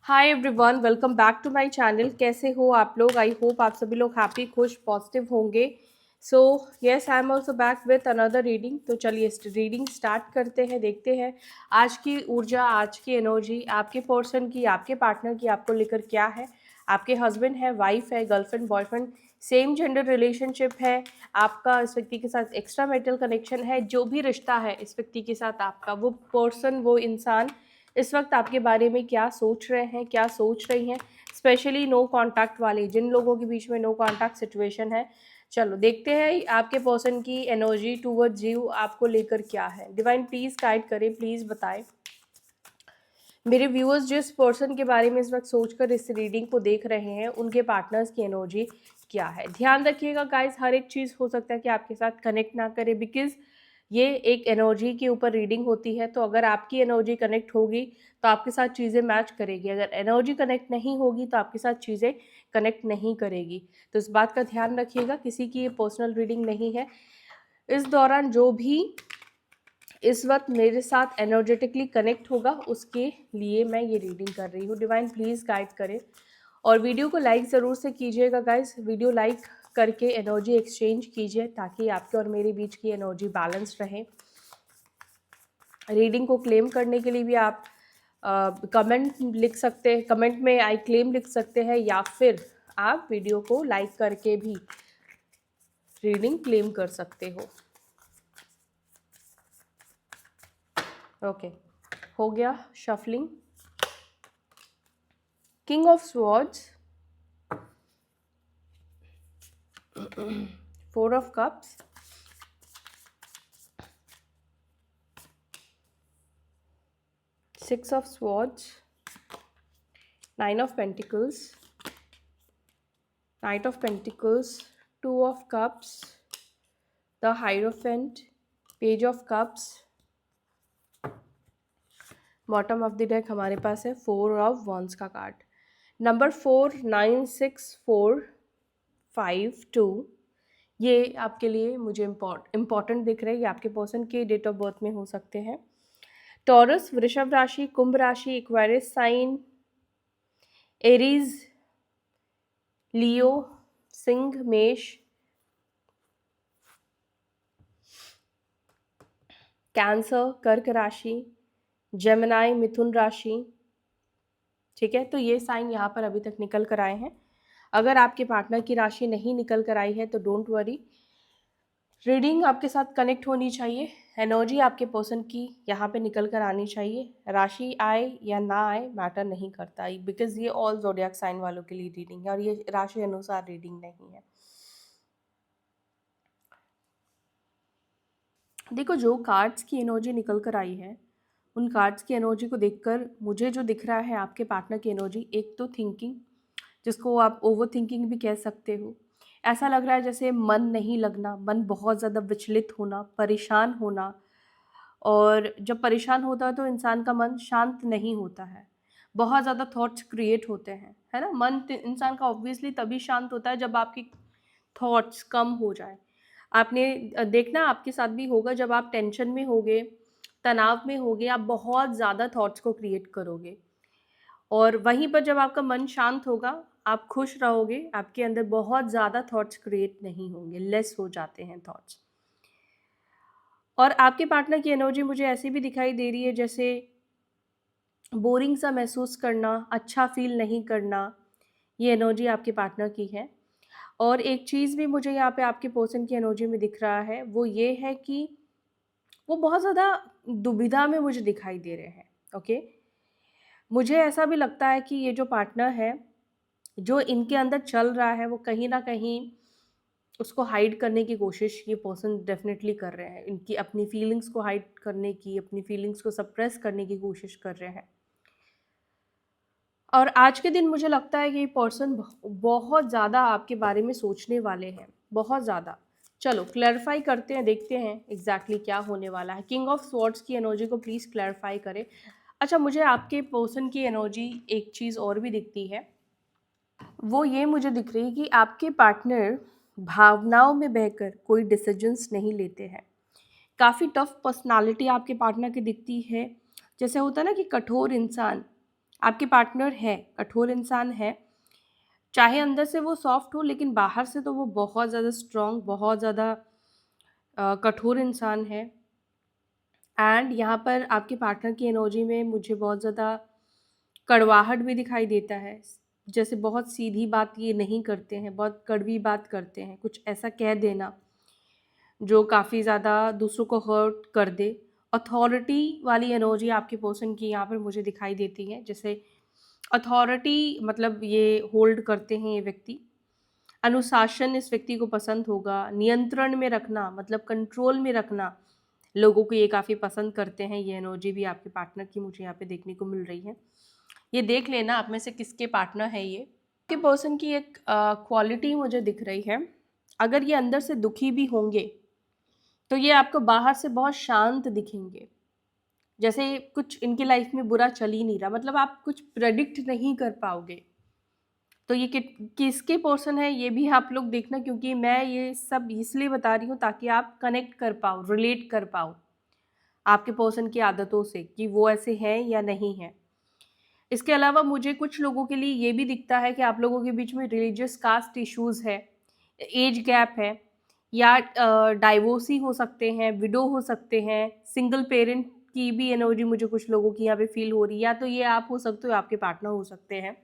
Hi everyone, welcome back to my channel. कैसे हो आप लोग? आई होप आप सभी लोग हैप्पी, खुश, पॉजिटिव होंगे। So yes, I am also back with another reading. तो चलिए रीडिंग स्टार्ट करते हैं। देखते हैं आज की ऊर्जा, आज की एनर्जी आपके पर्सन की, आपके पार्टनर की आपको लेकर क्या है। आपके हस्बैंड है, वाइफ है, girlfriend, boyfriend, same gender relationship है आपका, इस व्यक्ति के साथ एक्स्ट्रा मैरिटल कनेक्शन है, जो भी रिश्ता है इस व्यक्ति के साथ आपका, वो पर्सन, वो इंसान इस वक्त आपके बारे में क्या सोच रहे हैं, क्या सोच रही हैं। स्पेशली नो कांटेक्ट वाले, जिन लोगों के बीच में नो कांटेक्ट सिचुएशन है। चलो देखते हैं आपके पर्सन की एनर्जी टूवर्ड्स यू आपको लेकर क्या है। डिवाइन प्लीज गाइड करें, प्लीज बताएं। मेरे व्यूअर्स जिस पर्सन के बारे में इस वक्त सोचकर इस रीडिंग को देख रहे हैं, उनके पार्टनर्स की एनर्जी क्या है। ध्यान रखिएगा गाइस, हर एक चीज़ हो सकता है कि आपके साथ कनेक्ट ना करे, बिकॉज ये एक एनर्जी के ऊपर रीडिंग होती है। तो अगर आपकी एनर्जी कनेक्ट होगी तो आपके साथ चीज़ें मैच करेगी, अगर एनर्जी कनेक्ट नहीं होगी तो आपके साथ चीज़ें कनेक्ट नहीं करेगी। तो इस बात का ध्यान रखिएगा, किसी की ये पर्सनल रीडिंग नहीं है। इस दौरान जो भी इस वक्त मेरे साथ एनर्जेटिकली कनेक्ट होगा, उसके लिए मैं ये रीडिंग कर रही हूँ। डिवाइन प्लीज़ गाइड करें। और वीडियो को लाइक ज़रूर से कीजिएगा गाइस, वीडियो लाइक करके एनर्जी एक्सचेंज कीजिए ताकि आपके और मेरे बीच की एनर्जी बैलेंस रहे। रीडिंग को क्लेम करने के लिए भी आप कमेंट लिख सकते हैं, कमेंट में आई क्लेम लिख सकते हैं, या फिर आप वीडियो को लाइक करके भी रीडिंग क्लेम कर सकते हो। ओके, हो गया shuffling. King of swords, four of cups, six of swords, nine of pentacles, knight of pentacles, two of cups, the hierophant, page of cups. Bottom of the deck हमारे पास है four of wands का card. Number 496452, ये आपके लिए मुझे important दिख रहे हैं। ये आपके पर्सन के डेट ऑफ बर्थ में हो सकते हैं। टॉरस, वृषभ राशि, कुंभ राशि, एक्वेरियस साइन, एरीज, लियो, सिंह, मेष, कैंसर, कर्क राशि, जेमिनाई, मिथुन राशि। ठीक है, तो ये साइन यहाँ पर अभी तक निकल कर आए हैं। अगर आपके पार्टनर की राशि नहीं निकल कर आई है तो डोंट वरी, रीडिंग आपके साथ कनेक्ट होनी चाहिए, एनर्जी आपके पर्सन की यहाँ पे निकल कर आनी चाहिए। राशि आए या ना आए मैटर नहीं करता, बिकॉज ये ऑल ज़ोडिएक साइन वालों के लिए रीडिंग है और ये राशि अनुसार रीडिंग नहीं है। देखो, जो कार्ड्स की एनर्जी निकल कर आई है, उन कार्ड्स की एनर्जी को देखकर मुझे जो दिख रहा है आपके पार्टनर की एनर्जी, एक तो थिंकिंग, जिसको आप ओवर थिंकिंग भी कह सकते हो। ऐसा लग रहा है जैसे मन नहीं लगना, मन बहुत ज़्यादा विचलित होना, परेशान होना। और जब परेशान होता है तो इंसान का मन शांत नहीं होता है, बहुत ज़्यादा थॉट्स क्रिएट होते हैं, है ना। मन इंसान का ऑब्वियसली तभी शांत होता है जब आपकी थॉट्स कम हो जाए। आपने देखना आपके साथ भी होगा, जब आप टेंशन में होगे, तनाव में होगे, आप बहुत ज़्यादा थॉट्स को क्रिएट करोगे। और वहीं पर जब आपका मन शांत होगा, आप खुश रहोगे, आपके अंदर बहुत ज़्यादा थॉट्स क्रिएट नहीं होंगे, लेस हो जाते हैं थॉट्स। और आपके पार्टनर की एनर्जी मुझे ऐसी भी दिखाई दे रही है जैसे बोरिंग सा महसूस करना, अच्छा फील नहीं करना, ये एनर्जी आपके पार्टनर की है। और एक चीज़ भी मुझे यहाँ पे आपके पर्सन की एनर्जी में दिख रहा है, वो ये है कि वो बहुत ज़्यादा दुविधा में मुझे दिखाई दे रहे हैं। ओके, मुझे ऐसा भी लगता है कि ये जो पार्टनर है, जो इनके अंदर चल रहा है, वो कहीं ना कहीं उसको हाइड करने की कोशिश ये पर्सन डेफिनेटली कर रहे हैं। इनकी अपनी फीलिंग्स को हाइड करने की, अपनी फीलिंग्स को सप्रेस करने की कोशिश कर रहे हैं। और आज के दिन मुझे लगता है कि ये पर्सन बहुत ज़्यादा आपके बारे में सोचने वाले हैं, बहुत ज़्यादा। चलो क्लैरिफाई करते हैं, देखते हैं एग्जैक्टली क्या होने वाला है। किंग ऑफ स्वॉर्ड्स की एनर्जी को प्लीज़ क्लैरिफाई करें। अच्छा, मुझे आपके पर्सन की एनर्जी एक चीज़ और भी दिखती है, वो ये मुझे दिख रही है कि आपके पार्टनर भावनाओं में बहकर कोई डिसीजंस नहीं लेते हैं। काफ़ी टफ पर्सनालिटी आपके पार्टनर की दिखती है। जैसे होता है ना कि कठोर इंसान, आपके पार्टनर है, कठोर इंसान है, चाहे अंदर से वो सॉफ्ट हो लेकिन बाहर से तो वो बहुत ज़्यादा स्ट्रॉन्ग, बहुत ज़्यादा कठोर इंसान है। एंड यहाँ पर आपके पार्टनर की एनर्जी में मुझे बहुत ज़्यादा कड़वाहट भी दिखाई देता है। जैसे बहुत सीधी बात ये नहीं करते हैं, बहुत कड़वी बात करते हैं, कुछ ऐसा कह देना जो काफ़ी ज़्यादा दूसरों को हर्ट कर दे। अथॉरिटी वाली एनर्जी आपके पर्सन की यहाँ पर मुझे दिखाई देती है। जैसे अथॉरिटी मतलब ये होल्ड करते हैं ये व्यक्ति। अनुशासन इस व्यक्ति को पसंद होगा। नियंत्रण में रखना मतलब कंट्रोल में रखना लोगों को ये काफ़ी पसंद करते हैं। ये एनर्जी भी आपके पार्टनर की मुझे यहाँ पे देखने को मिल रही है। ये देख लेना आप में से किसके पार्टनर है ये। आपके पर्सन की एक क्वालिटी मुझे दिख रही है। अगर ये अंदर से दुखी भी होंगे तो ये आपको बाहर से बहुत शांत दिखेंगे। जैसे कुछ इनकी लाइफ में बुरा चल ही नहीं रहा, मतलब आप कुछ प्रेडिक्ट नहीं कर पाओगे। तो ये किसके पर्सन है ये भी आप लोग देखना, क्योंकि मैं ये सब इसलिए बता रही हूँ ताकि आप कनेक्ट कर पाओ, रिलेट कर पाओ आपके पर्सन की आदतों से कि वो ऐसे हैं या नहीं है। इसके अलावा मुझे कुछ लोगों के लिए ये भी दिखता है कि आप लोगों के बीच में रिलीजियस कास्ट इश्यूज है, एज गैप है, या डाइवोर्सी हो सकते हैं, विडो हो सकते हैं, सिंगल पेरेंट की भी एनर्जी मुझे कुछ लोगों की यहाँ पे फील हो रही है। या तो ये आप हो सकते हो, आपके पार्टनर हो सकते हैं।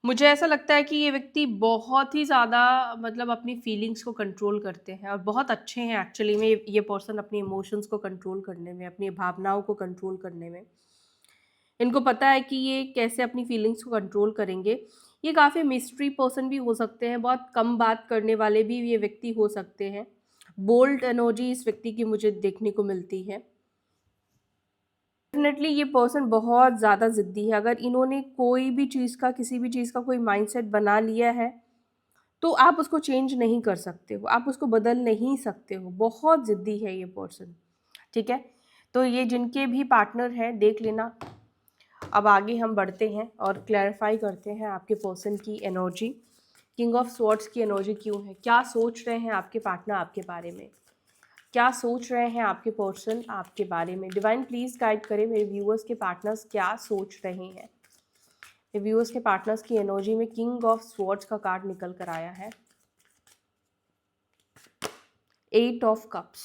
मुझे ऐसा लगता है कि ये व्यक्ति बहुत ही ज़्यादा मतलब अपनी फीलिंग्स को कंट्रोल करते हैं और बहुत अच्छे हैं एक्चुअली में ये पर्सन अपनी इमोशंस को कंट्रोल करने में, अपनी भावनाओं को कंट्रोल करने में। इनको पता है कि ये कैसे अपनी फीलिंग्स को कंट्रोल करेंगे। ये काफ़ी मिस्ट्री पर्सन भी हो सकते हैं, बहुत कम बात करने वाले भी ये व्यक्ति हो सकते हैं। बोल्ड एनर्जी इस व्यक्ति की मुझे देखने को मिलती है। डेफिनेटली ये पर्सन बहुत ज़्यादा ज़िद्दी है। अगर इन्होंने कोई भी चीज़ का, किसी भी चीज़ का कोई माइंडसेट बना लिया है तो आप उसको चेंज नहीं कर सकते हो, आप उसको बदल नहीं सकते हो। बहुत ज़िद्दी है ये पर्सन, ठीक है। तो ये जिनके भी पार्टनर हैं देख लेना। अब आगे हम बढ़ते हैं और क्लैरिफाई करते हैं आपके पर्सन की एनर्जी। किंग ऑफ स्वॉर्ड्स की एनर्जी क्यों है, क्या सोच रहे हैं आपके पार्टनर आपके बारे में, क्या सोच रहे हैं आपके पर्सन आपके बारे में। डिवाइन प्लीज़ गाइड करें मेरे व्यूअर्स के पार्टनर्स क्या सोच रहे हैं। मेरे व्यूअर्स के पार्टनर्स की एनर्जी में किंग ऑफ स्वॉर्ड्स का कार्ड निकल कर आया है। 8 of cups,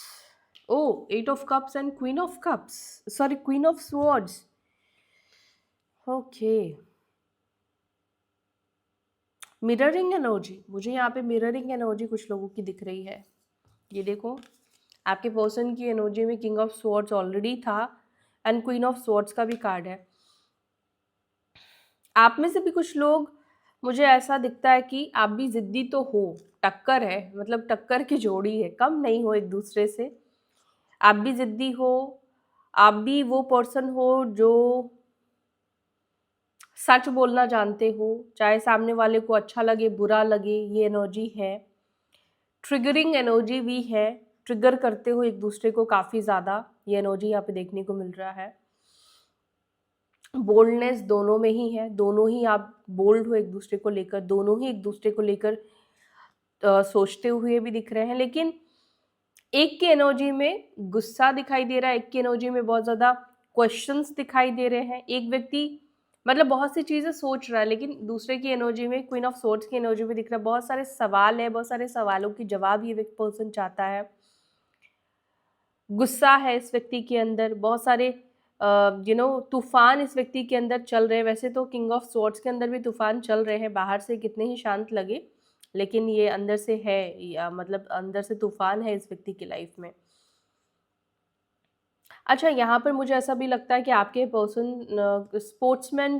oh 8 of cups and queen of cups, sorry queen of swords. Okay, mirroring energy, मुझे यहाँ पे मिररिंग एनर्जी कुछ लोगों की दिख रही है। ये देखो आपके पर्सन की एनर्जी में किंग ऑफ स्वॉर्ड्स ऑलरेडी था एंड क्वीन ऑफ स्वॉर्ड्स का भी कार्ड है। आप में से भी कुछ लोग, मुझे ऐसा दिखता है कि आप भी जिद्दी तो हो, टक्कर है, मतलब टक्कर की जोड़ी है, कम नहीं हो एक दूसरे से। आप भी जिद्दी हो, आप भी वो पर्सन हो जो सच बोलना जानते हो, चाहे सामने वाले को अच्छा लगे बुरा लगे, ये एनर्जी है। ट्रिगरिंग एनर्जी भी है, ट्रिगर करते हो एक दूसरे को काफ़ी ज़्यादा, ये एनर्जी यहाँ पे देखने को मिल रहा है। बोल्डनेस दोनों में ही है, दोनों ही आप बोल्ड हो एक दूसरे को लेकर, दोनों ही एक दूसरे को लेकर सोचते हुए भी दिख रहे हैं। लेकिन एक की एनर्जी में गुस्सा दिखाई दे रहा है, एक की एनर्जी में बहुत ज़्यादा क्वेश्चंस दिखाई दे रहे हैं। एक व्यक्ति मतलब बहुत सी चीज़ें सोच रहा है, लेकिन दूसरे की एनर्जी में, क्वीन ऑफ सोर्ड्स की एनर्जी में दिख रहा है बहुत सारे सवाल है, बहुत सारे सवालों की जवाब ये व्यक्ति पर्सन चाहता है। गुस्सा है इस व्यक्ति के अंदर, बहुत सारे तूफान इस व्यक्ति के अंदर चल रहे हैं। वैसे तो किंग ऑफ स्वॉर्ड्स के अंदर भी तूफान चल रहे हैं, बाहर से कितने ही शांत लगे, लेकिन ये अंदर से है, या मतलब अंदर से तूफान है इस व्यक्ति की लाइफ में। अच्छा, यहाँ पर मुझे ऐसा भी लगता है कि आपके पर्सन स्पोर्ट्समैन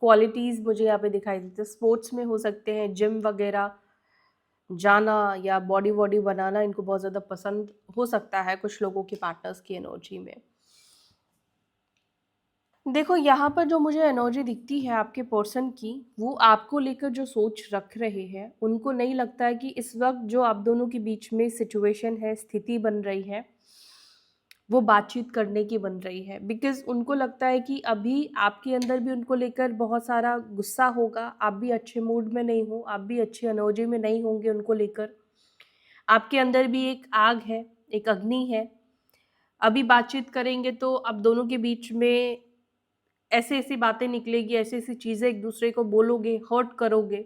क्वालिटीज़ मुझे यहाँ पे दिखाई देती है। स्पोर्ट्स में हो सकते हैं, जिम वगैरह जाना या बॉडी वॉडी बनाना इनको बहुत ज़्यादा पसंद हो सकता है कुछ लोगों के पार्टनर्स की एनर्जी में। देखो यहाँ पर जो मुझे एनर्जी दिखती है आपके पर्सन की, वो आपको लेकर जो सोच रख रहे हैं, उनको नहीं लगता है कि इस वक्त जो आप दोनों के बीच में सिचुएशन है, स्थिति बन रही है, वो बातचीत करने की बन रही है। बिकॉज़ उनको लगता है कि अभी आपके अंदर भी उनको लेकर बहुत सारा गुस्सा होगा, आप भी अच्छे मूड में नहीं हो, आप भी अच्छी एनर्जी में नहीं होंगे उनको लेकर। आपके अंदर भी एक आग है, एक अग्नि है, अभी बातचीत करेंगे तो अब दोनों के बीच में ऐसी ऐसी बातें निकलेगी, ऐसी ऐसी चीज़ें एक दूसरे को बोलोगे, हर्ट करोगे।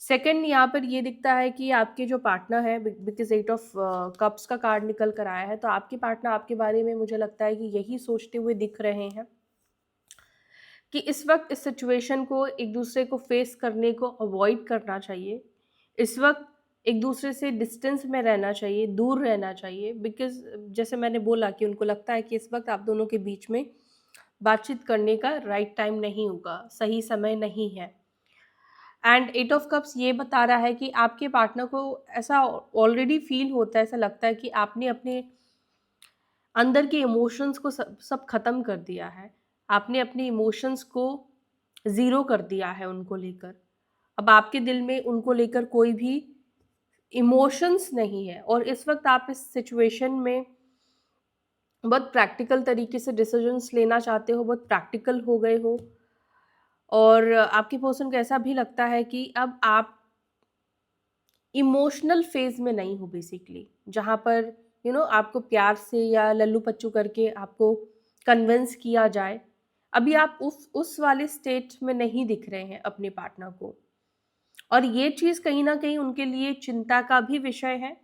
सेकंड यहाँ पर ये दिखता है कि आपके जो पार्टनर है, बिकॉज एट ऑफ कप्स का कार्ड निकल कर आया है, तो आपके पार्टनर आपके बारे में मुझे लगता है कि यही सोचते हुए दिख रहे हैं कि इस वक्त इस सिचुएशन को एक दूसरे को फेस करने को अवॉइड करना चाहिए। इस वक्त एक दूसरे से डिस्टेंस में रहना चाहिए, दूर रहना चाहिए, बिकॉज जैसे मैंने बोला कि उनको लगता है कि इस वक्त आप दोनों के बीच में बातचीत करने का राइट टाइम नहीं होगा, सही समय नहीं है। एंड एट ऑफ कप्स ये बता रहा है कि आपके पार्टनर को ऐसा ऑलरेडी फील होता है, ऐसा लगता है कि आपने अपने अंदर के इमोशंस को सब खत्म कर दिया है। आपने अपने इमोशंस को ज़ीरो कर दिया है उनको लेकर। अब आपके दिल में उनको लेकर कोई भी इमोशंस नहीं है, और इस वक्त आप इस सिचुएशन में बहुत प्रैक्टिकल तरीके से डिसीजंस लेना चाहते हो, बहुत प्रैक्टिकल हो गए हो, और आपके पर्सन को ऐसा भी लगता है कि अब आप इमोशनल फेज में नहीं हो बेसिकली, जहाँ पर आपको प्यार से या लल्लू पच्चू करके आपको कन्विंस किया जाए। अभी आप उस वाले स्टेट में नहीं दिख रहे हैं अपने पार्टनर को, और ये चीज़ कहीं ना कहीं उनके लिए चिंता का भी विषय है,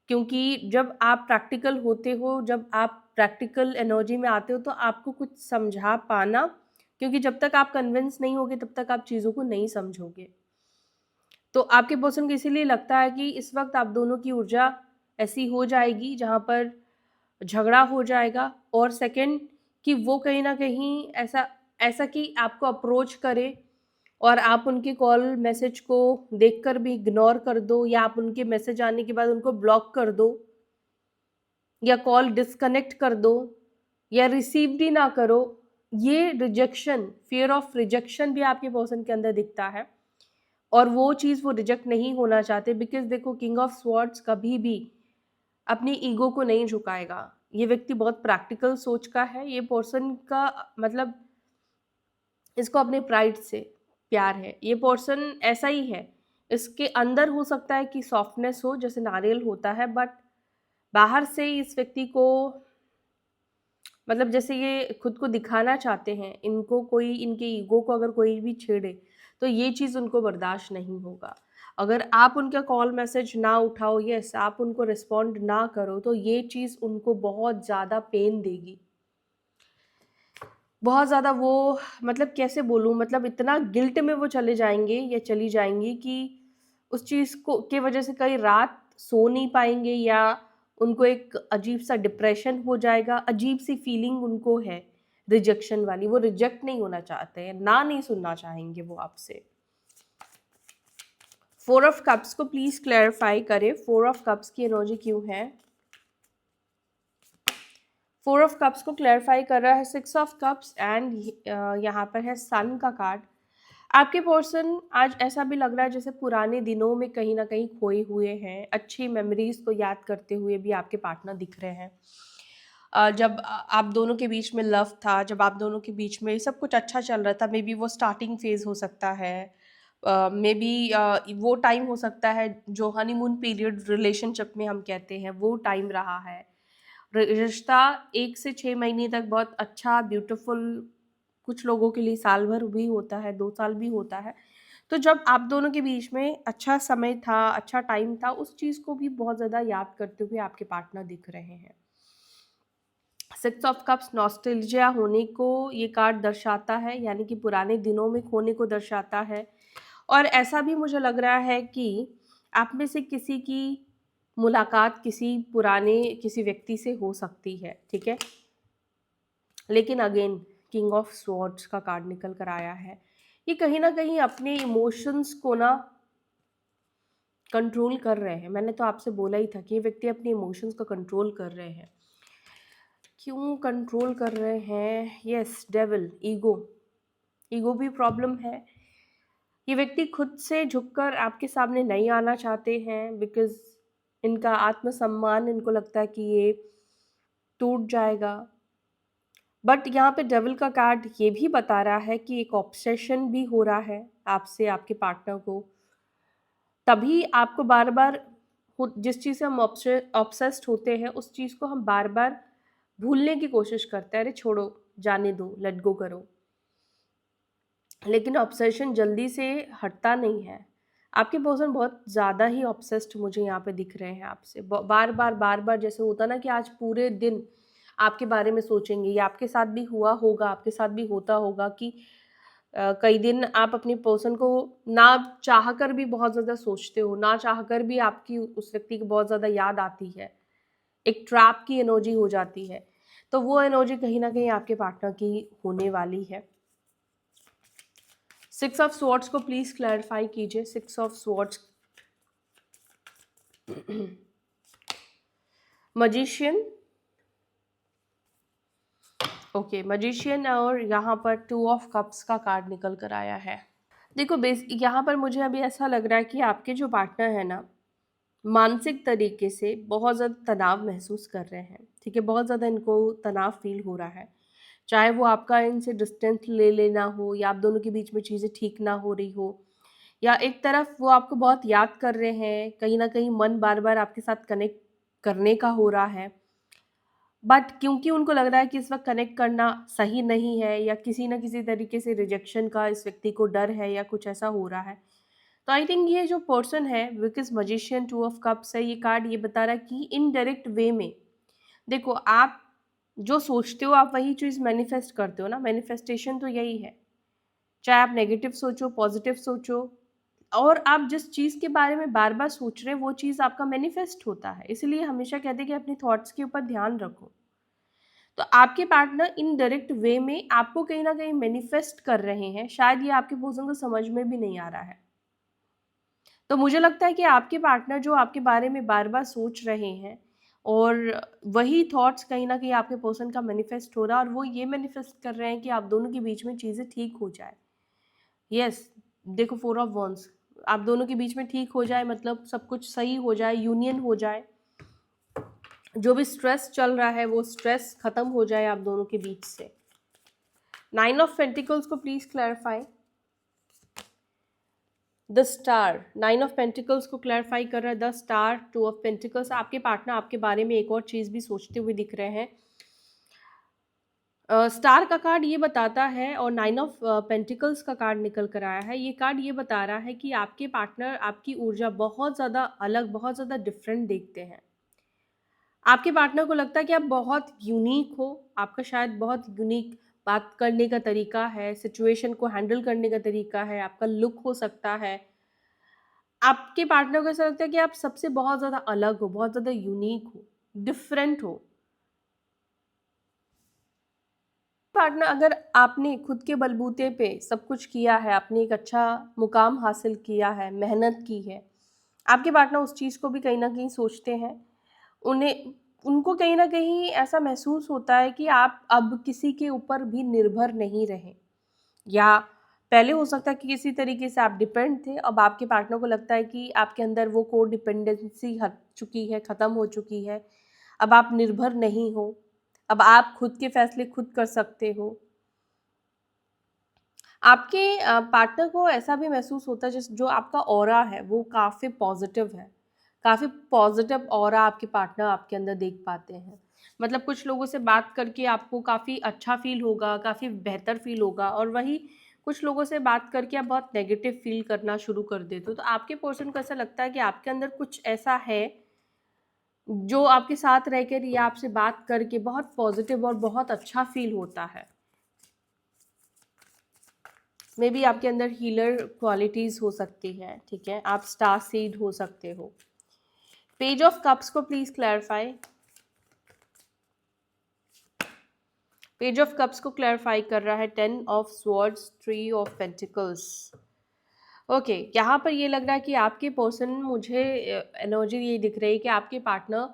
क्योंकि जब आप प्रैक्टिकल होते हो, जब आप प्रैक्टिकल एनर्जी में आते हो, तो आपको कुछ समझा पाना, क्योंकि जब तक आप कन्विंस नहीं होगे तब तक आप चीज़ों को नहीं समझोगे। तो आपके पर्सन को इसीलिए लगता है कि इस वक्त आप दोनों की ऊर्जा ऐसी हो जाएगी जहाँ पर झगड़ा हो जाएगा, और सेकंड कि वो कहीं ना कहीं ऐसा ऐसा कि आपको अप्रोच करे और आप उनके कॉल मैसेज को देखकर भी इग्नोर कर दो, या आप उनके मैसेज आने के बाद उनको ब्लॉक कर दो, या कॉल डिस्कनेक्ट कर दो, या रिसीव भी ना करो। ये रिजेक्शन, फियर ऑफ रिजेक्शन भी आपके पर्सन के अंदर दिखता है, और वो चीज़ वो रिजेक्ट नहीं होना चाहते, बिकॉज देखो किंग ऑफ स्वॉर्ड्स कभी भी अपनी ईगो को नहीं झुकाएगा। ये व्यक्ति बहुत प्रैक्टिकल सोच का है। ये पर्सन का मतलब इसको अपने प्राइड से प्यार है। ये पर्सन ऐसा ही है। इसके अंदर हो सकता है कि सॉफ्टनेस हो जैसे नारियल होता है, बट बाहर से इस व्यक्ति को मतलब जैसे ये खुद को दिखाना चाहते हैं, इनको कोई इनके ईगो को अगर कोई भी छेड़े तो ये चीज़ उनको बर्दाश्त नहीं होगा। अगर आप उनका कॉल मैसेज ना उठाओ, यस आप उनको रिस्पॉन्ड ना करो, तो ये चीज़ उनको बहुत ज़्यादा पेन देगी, बहुत ज़्यादा। वो मतलब कैसे बोलूँ, मतलब इतना गिल्ट में वो चले जाएंगे या चली जाएंगी कि उस चीज़ को के वजह से कई रात सो नहीं पाएंगे, या उनको एक अजीब सा डिप्रेशन हो जाएगा। अजीब सी फीलिंग उनको है रिजेक्शन वाली। वो रिजेक्ट नहीं होना चाहते हैं, ना नहीं सुनना चाहेंगे वो आपसे। फोर ऑफ कप्स को प्लीज क्लैरिफाई करें, फोर ऑफ कप्स की एनर्जी क्यों है। फोर ऑफ कप्स को क्लैरिफाई कर रहा है सिक्स ऑफ कप्स, एंड यहाँ पर है सन का कार्ड। आपके पर्सन आज ऐसा भी लग रहा है जैसे पुराने दिनों में कहीं ना कहीं खोए हुए हैं। अच्छी मेमोरीज को याद करते हुए भी आपके पार्टनर दिख रहे हैं। जब आप दोनों के बीच में लव था, जब आप दोनों के बीच में सब कुछ अच्छा चल रहा था, मे बी वो स्टार्टिंग फेज हो सकता है, मे बी वो टाइम हो सकता है जो हनीमून पीरियड रिलेशनशिप में हम कहते हैं, वो टाइम रहा है। रिश्ता 1 से 6 महीने तक बहुत अच्छा ब्यूटीफुल, कुछ लोगों के लिए साल भर भी होता है, 2 साल भी होता है। तो जब आप दोनों के बीच में अच्छा समय था, अच्छा टाइम था, उस चीज़ को भी बहुत ज़्यादा याद करते हुए आपके पार्टनर दिख रहे हैं। सिक्स ऑफ कप्स नॉस्टैल्जिया होने को ये कार्ड दर्शाता है, यानी कि पुराने दिनों में खोने को दर्शाता है। और ऐसा भी मुझे लग रहा है कि आप में से किसी की मुलाकात किसी व्यक्ति से हो सकती है, ठीक है। लेकिन अगेन किंग ऑफ स्वॉर्ड्स का कार्ड निकल कर आया है। ये कहीं ना कहीं अपने इमोशंस को ना कंट्रोल कर रहे हैं। मैंने तो आपसे बोला ही था कि ये व्यक्ति अपने इमोशंस को कंट्रोल कर रहे हैं। क्यों कंट्रोल कर रहे हैं? यस, डेविल, ईगो भी प्रॉब्लम है। ये व्यक्ति खुद से झुककर आपके सामने नहीं आना चाहते हैं, बिकॉज इनका आत्मसम्मान, इनको लगता है कि ये टूट जाएगा। बट यहाँ पे डेविल का कार्ड ये भी बता रहा है कि एक ऑब्सेशन भी हो रहा है आपसे, आपके पार्टनर को। तभी आपको बार बार जिस चीज़ से हम ऑब्सेस्ड होते हैं उस चीज़ को हम बार बार भूलने की कोशिश करते हैं, अरे छोड़ो, जाने दो, लेट गो करो। लेकिन ऑब्सेशन जल्दी से हटता नहीं है। आपके पर्सन बहुत ज़्यादा ही ऑब्सेस्ड मुझे यहाँ पे दिख रहे हैं आपसे, बार बार जैसे होता ना कि आज पूरे दिन आपके बारे में सोचेंगे। ये आपके साथ भी हुआ होगा, आपके साथ भी होता होगा कि कई दिन आप अपनी पर्सन को ना चाह कर भी बहुत ज़्यादा सोचते हो, ना चाह कर भी आपकी उस व्यक्ति की बहुत ज़्यादा याद आती है। एक ट्रैप की एनर्जी हो जाती है। तो वो एनर्जी कहीं न कहीं आपके पार्टनर की होने वाली है। 6 ऑफ स्वॉर्ड्स को प्लीज़ क्लैरिफाई कीजिए। 6 of swords, magician, okay, magician, और यहाँ पर 2 ऑफ कप्स का कार्ड निकल कर आया है। देखो यहाँ पर मुझे अभी ऐसा लग रहा है कि आपके जो पार्टनर है ना, मानसिक तरीके से बहुत ज़्यादा तनाव महसूस कर रहे हैं, ठीक है? बहुत ज़्यादा इनको तनाव फ़ील हो रहा है। चाहे वो आपका इनसे डिस्टेंस ले लेना हो, या आप दोनों के बीच में चीज़ें ठीक ना हो रही हो, या एक तरफ वो आपको बहुत याद कर रहे हैं, कहीं न कहीं मन बार-बार आपके साथ कनेक्ट करने का हो रहा है। बट क्योंकि उनको लग रहा है कि इस वक़्त कनेक्ट करना सही नहीं है, या किसी न किसी तरीके से रिजेक्शन का इस व्यक्ति को डर है, या कुछ ऐसा हो रहा है। तो आई थिंक ये जो पर्सन है, बिकॉज़ मैजिशियन 2 ऑफ कप्स है, ये कार्ड ये बता रहा है कि इनडायरेक्ट वे में देखो, आप जो सोचते हो आप वही चीज़ मैनिफेस्ट करते हो ना, मैनिफेस्टेशन तो यही है। चाहे आप नेगेटिव सोचो, पॉजिटिव सोचो, और आप जिस चीज़ के बारे में बार-बार सोच रहे हैं वो चीज़ आपका मैनिफेस्ट होता है। इसीलिए हमेशा कहते हैं कि अपनी थॉट्स के ऊपर ध्यान रखो। तो आपके पार्टनर इनडायरेक्ट वे में आपको कहीं न कहीं मैनिफेस्ट कर रहे हैं, शायद ये आपके पर्सन को समझ में भी नहीं आ रहा है। तो मुझे लगता है कि आपके पार्टनर जो आपके बारे में बार-बार सोच रहे हैं, और वही थॉट्स कहीं न कहीं आपके पर्सन का मैनिफेस्ट हो रहा है, और वो ये मैनिफेस्ट कर रहे हैं कि आप दोनों के बीच में चीज़ें ठीक हो जाए। यस, देखो 4 ऑफ वांड्स, आप दोनों के बीच में ठीक हो जाए, मतलब सब कुछ सही हो जाए, यूनियन हो जाए। जो भी स्ट्रेस चल रहा है वो स्ट्रेस खत्म हो जाए आप दोनों के बीच से। 9 ऑफ पेंटिकल्स को please clarify. The star, 9 of pentacles को क्लैरिफाई कर रहा है द स्टार। 2 ऑफ पेंटिकल्स, आपके पार्टनर आपके बारे में एक और चीज़ भी सोचते हुए दिख रहे हैं। स्टार का कार्ड ये बताता है, और 9 ऑफ पेंटिकल्स का कार्ड निकल कर आया है। ये कार्ड ये बता रहा है कि आपके पार्टनर आपकी ऊर्जा बहुत ज़्यादा अलग, बहुत ज़्यादा डिफरेंट देखते हैं। आपके पार्टनर को लगता है कि आप बहुत यूनिक हो, आपका शायद बहुत यूनिक बात करने का तरीका है, सिचुएशन को हैंडल करने का तरीका है, आपका लुक हो सकता है। आपके पार्टनर को ऐसा लगता है कि आप सबसे बहुत ज़्यादा अलग हो, बहुत ज़्यादा यूनिक हो, डिफरेंट हो। पार्टनर, अगर आपने खुद के बलबूते पे सब कुछ किया है, आपने एक अच्छा मुकाम हासिल किया है, मेहनत की है, आपके पार्टनर उस चीज़ को भी कहीं न कहीं सोचते हैं। उन्हें उनको कहीं न कहीं ऐसा महसूस होता है कि आप अब किसी के ऊपर भी निर्भर नहीं रहे, या पहले हो सकता है कि किसी तरीके से आप डिपेंड थे, अब आपके पार्टनर को लगता है कि आपके अंदर वो कोडिपेंडेंसी हट चुकी है, ख़त्म हो चुकी है। अब आप निर्भर नहीं हो, अब आप खुद के फैसले खुद कर सकते हो। आपके पार्टनर को ऐसा भी महसूस होता है, जिस जो आपका ऑरा है वो काफ़ी पॉजिटिव है, काफ़ी पॉजिटिव ऑरा आपके पार्टनर आपके अंदर देख पाते हैं। मतलब कुछ लोगों से बात करके आपको काफ़ी अच्छा फ़ील होगा, काफ़ी बेहतर फ़ील होगा, और वही कुछ लोगों से बात करके आप बहुत नेगेटिव फ़ील करना शुरू कर देते हो। तो आपके पर्सन को ऐसा लगता है कि आपके अंदर कुछ ऐसा है, जो आपके साथ रहकर या आपसे बात करके बहुत पॉजिटिव और बहुत अच्छा फ़ील होता है। मे बी आपके अंदर हीलर क्वालिटीज़ हो सकती है, ठीक है? आप स्टार सीड हो सकते हो। पेज ऑफ कप्स को please clarify. Page of cups को क्लैरिफाई कर रहा है 10 of swords, 3 of pentacles. Okay, यहाँ पर ये लग रहा है कि आपके पर्सन, मुझे एनर्जी ये दिख रही है कि आपके पार्टनर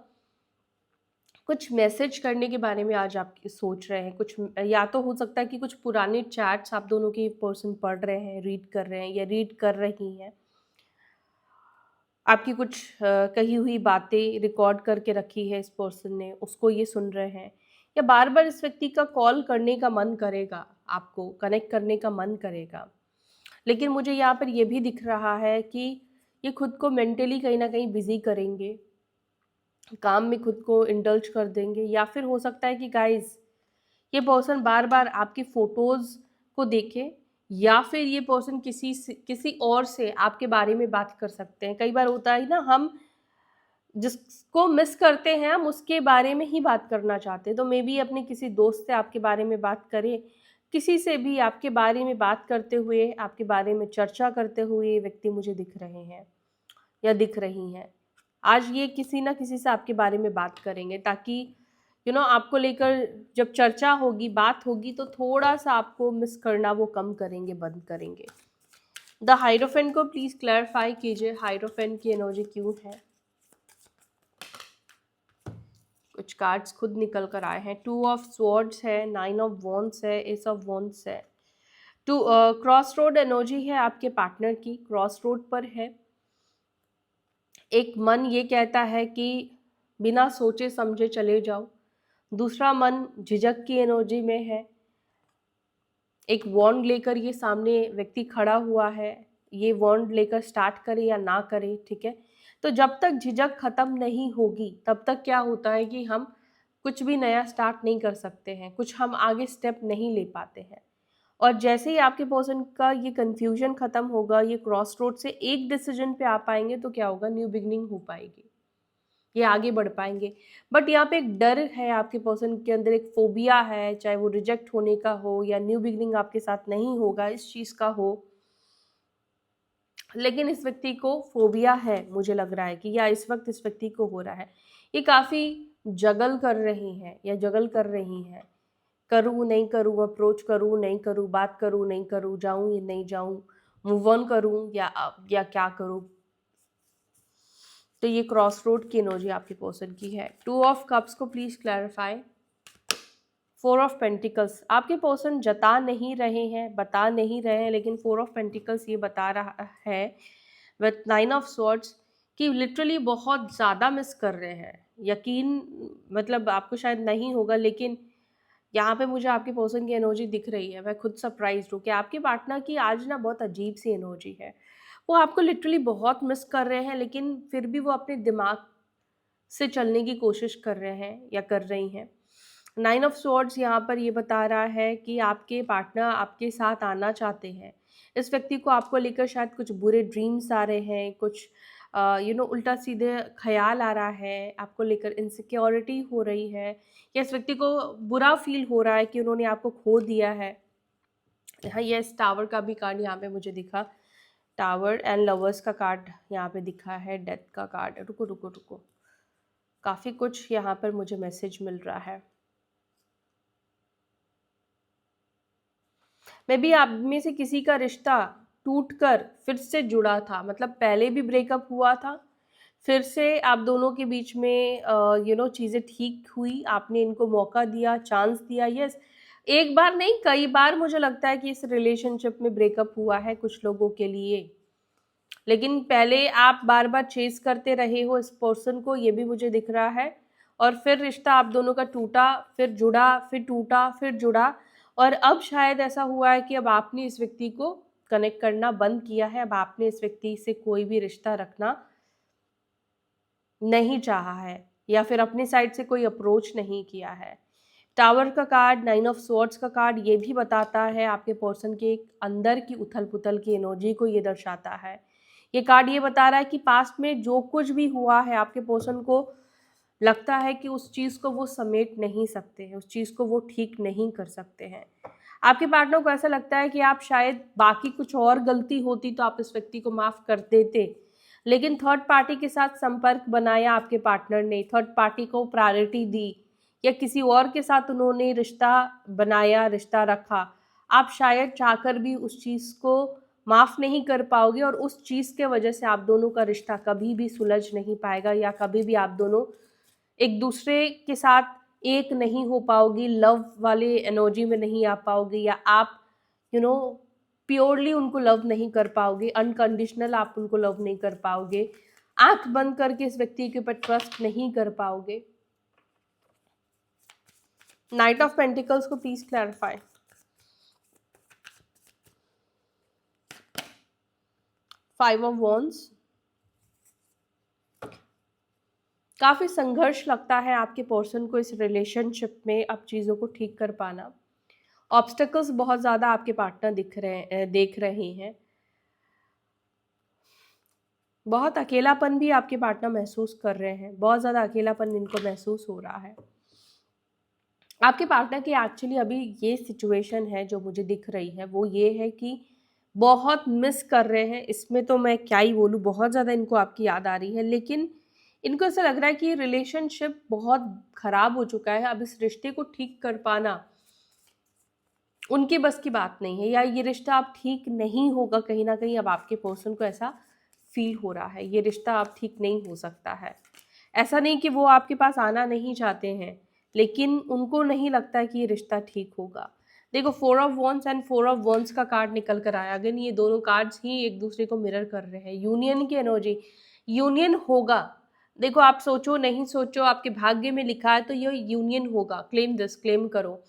कुछ मैसेज करने के बारे में आज आप सोच रहे हैं। कुछ, या तो हो सकता है कि कुछ पुराने चैट्स आप दोनों के पर्सन पढ़ रहे हैं, रीड कर रहे हैं, या रीड कर रही हैं। आपकी कुछ कही हुई बातें रिकॉर्ड करके रखी है इस पर्सन ने, उसको ये सुन रहे हैं, या बार बार इस व्यक्ति का कॉल करने का मन करेगा, आपको कनेक्ट करने का मन करेगा। लेकिन मुझे यहाँ पर ये भी दिख रहा है कि ये खुद को मेंटली कहीं ना कहीं बिजी करेंगे, काम में खुद को इंडल्ज कर देंगे, या फिर हो सकता है कि गाइस ये पर्सन बार बार आपकी फोटोज को देखे, या फिर ये पर्सन किसी और से आपके बारे में बात कर सकते हैं। कई बार होता है ना, हम जिसको मिस करते हैं हम उसके बारे में ही बात करना चाहते हैं, तो मे बी अपने किसी दोस्त से आपके बारे में बात करें, किसी से भी आपके बारे में बात करते हुए, आपके बारे में चर्चा करते हुए ये व्यक्ति मुझे दिख रहे हैं या दिख रही हैं। आज ये किसी ना किसी से आपके बारे में बात करेंगे, ताकि आपको लेकर जब चर्चा होगी, बात होगी, तो थोड़ा सा आपको मिस करना वो कम करेंगे, बंद करेंगे। द हाइरोफेंट को प्लीज क्लैरिफाई कीजिए, हाइरोफेंट की एनर्जी क्यों है। कुछ कार्ड्स खुद निकल कर आए हैं। 2 ऑफ स्वॉर्ड्स है, 9 ऑफ वॉन्ड्स है, एस ऑफ वॉन्ड्स है। क्रॉस रोड एनर्जी है आपके पार्टनर की, क्रॉस रोड पर है। एक मन ये कहता है कि बिना सोचे समझे चले जाओ, दूसरा मन झिझक की एनर्जी में है। एक वॉन्ड लेकर ये सामने व्यक्ति खड़ा हुआ है, ये वॉन्ड लेकर स्टार्ट करे या ना करे, ठीक है। तो जब तक झिझक खत्म नहीं होगी तब तक क्या होता है कि हम कुछ भी नया स्टार्ट नहीं कर सकते हैं, कुछ हम आगे स्टेप नहीं ले पाते हैं। और जैसे ही आपके पर्सन का ये कंफ्यूजन खत्म होगा, ये क्रॉस रोड से एक डिसीजन पे आ पाएंगे, तो क्या होगा, न्यू बिगनिंग हो पाएगी, ये आगे बढ़ पाएंगे। बट यहाँ पे एक डर है आपके पर्सन के अंदर, एक फोबिया है, चाहे वो रिजेक्ट होने का हो या न्यू बिगनिंग आपके साथ नहीं होगा इस चीज का हो। लेकिन इस व्यक्ति को फोबिया है, मुझे लग रहा है कि, या इस वक्त इस व्यक्ति को हो रहा है, ये काफी जगल कर रहे हैं या जगल कर रही हैं। करूँ नहीं करूँ, अप्रोच करूँ नहीं करूँ, बात करूँ नहीं करूँ, जाऊँ या नहीं जाऊँ, मूव ऑन करूँ या क्या करूँ। तो ये क्रॉस रोड की एनर्जी आपके पर्सन की है। 2 ऑफ कप्स को प्लीज क्लैरिफाई। 4 ऑफ पेंटिकल्स आपके पर्सन जता नहीं रहे हैं, बता नहीं रहे हैं, लेकिन 4 ऑफ पेंटिकल्स ये बता रहा है विथ 9 ऑफ स्वॉर्ड्स कि लिटरली बहुत ज़्यादा मिस कर रहे हैं। यकीन मतलब आपको शायद नहीं होगा, लेकिन यहाँ पे मुझे आपके पर्सन की एनर्जी दिख रही है। मैं खुद सरप्राइज्ड हूँ कि आपके पार्टनर की आज ना बहुत अजीब सी एनर्जी है। वो आपको लिटरली बहुत मिस कर रहे हैं, लेकिन फिर भी वो अपने दिमाग से चलने की कोशिश कर रहे हैं या कर रही हैं। 9 ऑफ स्वॉर्ड्स यहाँ पर ये बता रहा है कि आपके पार्टनर आपके साथ आना चाहते हैं। इस व्यक्ति को आपको लेकर शायद कुछ बुरे ड्रीम्स आ रहे हैं, कुछ उल्टा सीधे ख्याल आ रहा है, आपको लेकर इनसिक्योरिटी हो रही है, या इस व्यक्ति को बुरा फील हो रहा है कि उन्होंने आपको खो दिया है। हाँ, यस, टावर का भी कार्ड यहाँ पे मुझे दिखा, टावर एंड लवर्स का कार्ड यहाँ पे दिखा है, डेथ का कार्ड। रुको रुको रुको, काफ़ी कुछ यहाँ पर मुझे मैसेज मिल रहा है। मे बी आप में से किसी का रिश्ता टूटकर फिर से जुड़ा था, मतलब पहले भी ब्रेकअप हुआ था, फिर से आप दोनों के बीच में चीज़ें ठीक हुई, आपने इनको मौका दिया, चांस दिया। यस, एक बार नहीं कई बार मुझे लगता है कि इस रिलेशनशिप में ब्रेकअप हुआ है कुछ लोगों के लिए, लेकिन पहले आप बार बार चेस करते रहे हो इस पर्सन को, ये भी मुझे दिख रहा है। और फिर रिश्ता आप दोनों का टूटा, फिर जुड़ा, फिर टूटा, फिर जुड़ा, और अब शायद ऐसा हुआ है कि अब आपने इस व्यक्ति को कनेक्ट करना बंद किया है, अब आपने इस व्यक्ति से कोई भी रिश्ता रखना नहीं चाहा है, या फिर अपनी साइड से कोई अप्रोच नहीं किया है। टावर का कार्ड, 9 ऑफ स्वॉर्ड्स का कार्ड ये भी बताता है आपके पर्सन के अंदर की उथल पुथल की एनर्जी को ये दर्शाता है। ये कार्ड ये बता रहा है कि पास्ट में जो कुछ भी हुआ है, आपके पर्सन को लगता है कि उस चीज़ को वो समेट नहीं सकते हैं, उस चीज़ को वो ठीक नहीं कर सकते हैं। आपके पार्टनर को ऐसा लगता है कि आप शायद बाकी कुछ और गलती होती तो आप इस व्यक्ति को माफ़ कर देते, लेकिन थर्ड पार्टी के साथ संपर्क बनाया आपके पार्टनर ने, थर्ड पार्टी को प्रायोरिटी दी, या किसी और के साथ उन्होंने रिश्ता बनाया, रिश्ता रखा। आप शायद चाहकर भी उस चीज़ को माफ़ नहीं कर पाओगे, और उस चीज़ के वजह से आप दोनों का रिश्ता कभी भी सुलझ नहीं पाएगा, या कभी भी आप दोनों एक दूसरे के साथ एक नहीं हो पाओगी, लव वाले एनर्जी में नहीं आ पाओगे, या आप प्योरली उनको लव नहीं कर पाओगे, अनकंडीशनल आप उनको लव नहीं कर पाओगे, आंख बंद करके इस व्यक्ति के ऊपर ट्रस्ट नहीं कर पाओगे। नाइट ऑफ पेंटिकल्स को प्लीज क्लैरिफाई। 5 ऑफ वॉन्ड्स, काफ़ी संघर्ष लगता है आपके पर्सन को इस रिलेशनशिप में अब चीज़ों को ठीक कर पाना। ऑब्स्टेकल्स बहुत ज़्यादा आपके पार्टनर देख रहे हैं। बहुत अकेलापन भी आपके पार्टनर महसूस कर रहे हैं, बहुत ज़्यादा अकेलापन इनको महसूस हो रहा है। आपके पार्टनर की एक्चुअली अभी ये सिचुएशन है जो मुझे दिख रही है, वो ये है कि बहुत मिस कर रहे हैं। इसमें तो मैं क्या ही बोलूँ, बहुत ज़्यादा इनको आपकी याद आ रही है, लेकिन इनको ऐसा लग रहा है कि रिलेशनशिप बहुत ख़राब हो चुका है। अब इस रिश्ते को ठीक कर पाना उनके बस की बात नहीं है, या ये रिश्ता अब ठीक नहीं होगा। कहीं ना कहीं अब आपके पर्सन को ऐसा फील हो रहा है, ये रिश्ता अब ठीक नहीं हो सकता है। ऐसा नहीं कि वो आपके पास आना नहीं चाहते हैं, लेकिन उनको नहीं लगता कि ये रिश्ता ठीक होगा। देखो, 4 of wands and 4 of wands का कार्ड निकल कर आया। अगेन ये दोनों कार्ड्स ही एक दूसरे को मिरर कर रहे हैं। यूनियन की एनर्जी, यूनियन होगा। देखो, आप सोचो नहीं सोचो, आपके भाग्य में लिखा है तो ये यूनियन होगा। क्लेम दिस, क्लेम करो।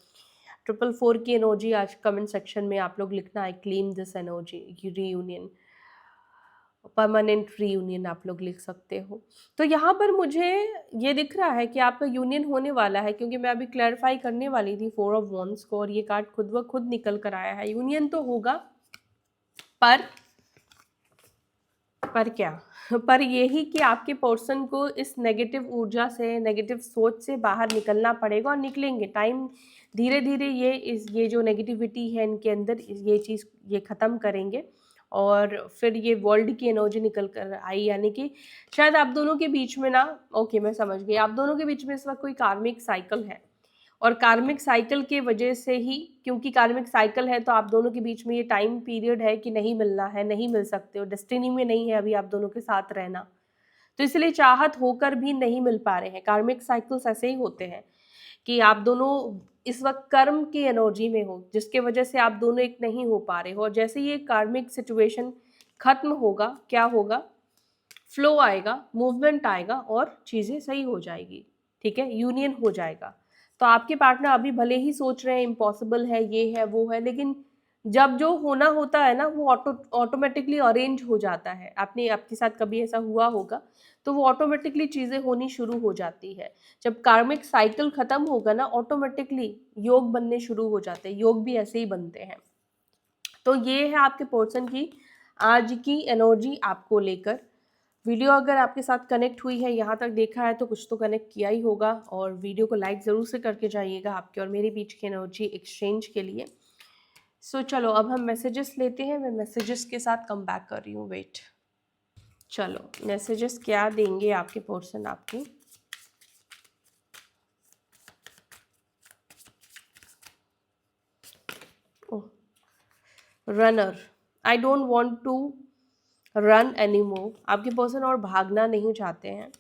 444 की एनर्जी आज कमेंट सेक्शन में आप लोग लिखना है, claim this energy, reunion, permanent reunion आप लोग लिख सकते हो। तो यहाँ पर मुझे ये दिख रहा है कि आपका यूनियन होने वाला है, क्योंकि मैं अभी क्लैरिफाई करने वाली थी 4 ऑफ वॉन्ड्स को, और ये कार्ड खुद ब खुद निकल कर आया है। यूनियन तो होगा, पर क्या पर यही कि आपके पर्सन को इस नेगेटिव ऊर्जा से, नेगेटिव सोच से बाहर निकलना पड़ेगा, और निकलेंगे। टाइम धीरे धीरे ये जो नेगेटिविटी है इनके अंदर, ये चीज़ ये ख़त्म करेंगे, और फिर ये वर्ल्ड की एनर्जी निकल कर आई। यानी कि शायद आप दोनों के बीच में ना, ओके मैं समझ गई, आप दोनों के बीच में इस वक्त कोई कार्मिक साइकिल है, और कार्मिक साइकिल के वजह से ही, क्योंकि कार्मिक साइकिल है तो आप दोनों के बीच में ये टाइम पीरियड है कि नहीं मिलना है, नहीं मिल सकते हो, डेस्टिनी में नहीं है अभी आप दोनों के साथ रहना, तो इसलिए चाहत होकर भी नहीं मिल पा रहे हैं। कार्मिक साइकिल्स ऐसे ही होते हैं कि आप दोनों इस वक्त कर्म की एनर्जी में हो, जिसके वजह से आप दोनों एक नहीं हो पा रहे हो। और जैसे ये कार्मिक सिचुएशन खत्म होगा, क्या होगा, फ्लो आएगा, मूवमेंट आएगा, और चीज़ें सही हो जाएगी। ठीक है, यूनियन हो जाएगा। तो आपके पार्टनर अभी भले ही सोच रहे हैं इम्पॉसिबल है, ये है वो है, लेकिन जब जो होना होता है ना, वो ऑटोमेटिकली अरेंज हो जाता है। आपके साथ कभी ऐसा हुआ होगा, तो वो ऑटोमेटिकली चीज़ें होनी शुरू हो जाती है। जब कार्मिक साइकिल खत्म होगा ना, ऑटोमेटिकली योग बनने शुरू हो जाते हैं। योग भी ऐसे ही बनते हैं। तो ये है आपके पर्सन की आज की एनर्जी आपको लेकर। वीडियो अगर आपके साथ कनेक्ट हुई है, यहाँ तक देखा है, तो कुछ तो कनेक्ट किया ही होगा, और वीडियो को लाइक ज़रूर से करके जाइएगा आपके और मेरे बीच की एनर्जी एक्सचेंज के लिए। सो चलो अब हम मैसेजेस लेते हैं। मैं मैसेजेस के साथ कम बैक कर रही हूँ, वेट। चलो मैसेजेस क्या देंगे आपके पर्सन आपको। Runner, I don't want to run any more. आपके पर्सन और भागना नहीं चाहते हैं।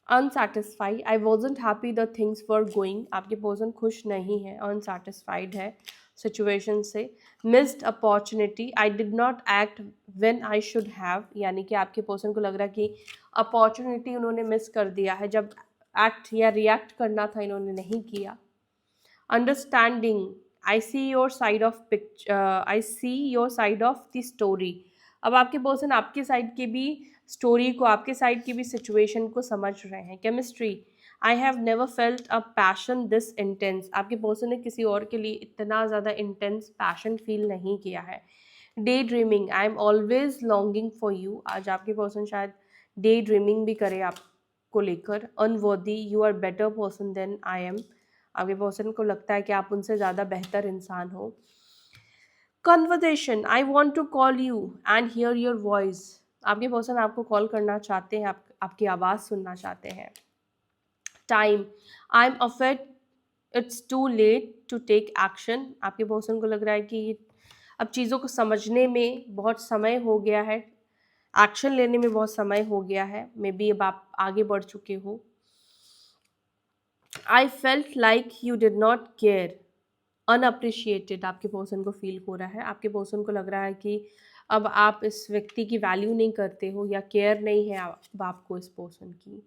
Unsatisfied, I wasn't happy the things were going. आपके पर्सन खुश नहीं है, अनसेटिस्फाइड है सिचुएशन से। Missed opportunity, I did not act when I should have. यानी कि आपके पर्सन को लग रहा है कि अपॉर्चुनिटी उन्होंने मिस कर दिया है, जब एक्ट या रिएक्ट करना था इन्होंने नहीं किया। Understanding, I see your side of I see your side of the story. अब आपके पर्सन आपके साइड की भी स्टोरी को, आपके साइड की भी सिचुएशन को समझ रहे हैं। Chemistry, I have never felt a passion this intense. आपके पर्सन ने किसी और के लिए इतना ज़्यादा इंटेंस पैशन फील नहीं किया है। Day dreaming, I am always longing for you. आज आपके पर्सन शायद डे ड्रीमिंग भी करे आपको लेकर। Unworthy, you are better person than I am. आपके पर्सन को लगता है कि आप उनसे ज़्यादा बेहतर इंसान हो। Conversation, I want to call you and hear your voice. आपके पर्सन आपको कॉल करना चाहते हैं, आपकी आवाज़ सुनना चाहते हैं। Time, I am afraid it's too late to take action. आपके पर्सन को लग रहा है कि अब चीज़ों को समझने में बहुत समय हो गया है, एक्शन लेने में बहुत समय हो गया है। मे बी अब आप आगे बढ़ चुके हो। I felt like you did not care, unappreciated आपके पर्सन को फील हो रहा है। आपके पर्सन को लग रहा है कि अब आप इस व्यक्ति की वैल्यू नहीं करते हो, या केयर नहीं है अब आपको इस पर्सन की।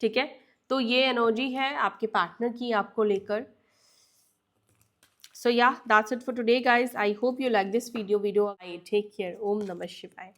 ठीक है, तो ये एनर्जी है आपके पार्टनर की आपको लेकर। सो या that's it for today guys. I hope you like this video. I take care. ओम नमः शिवाय।